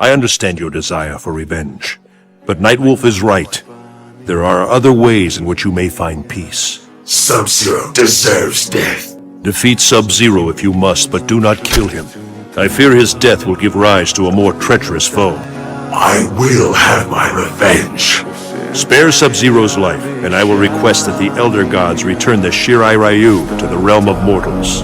I understand your desire for revenge, but Nightwolf is right. There are other ways in which you may find peace. Sub-Zero deserves death. Defeat Sub-Zero if you must, but do not kill him. I fear his death will give rise to a more treacherous foe. I will have my revenge. Spare Sub-Zero's life, and I will request that the Elder Gods return the Shirai Ryu to the realm of mortals.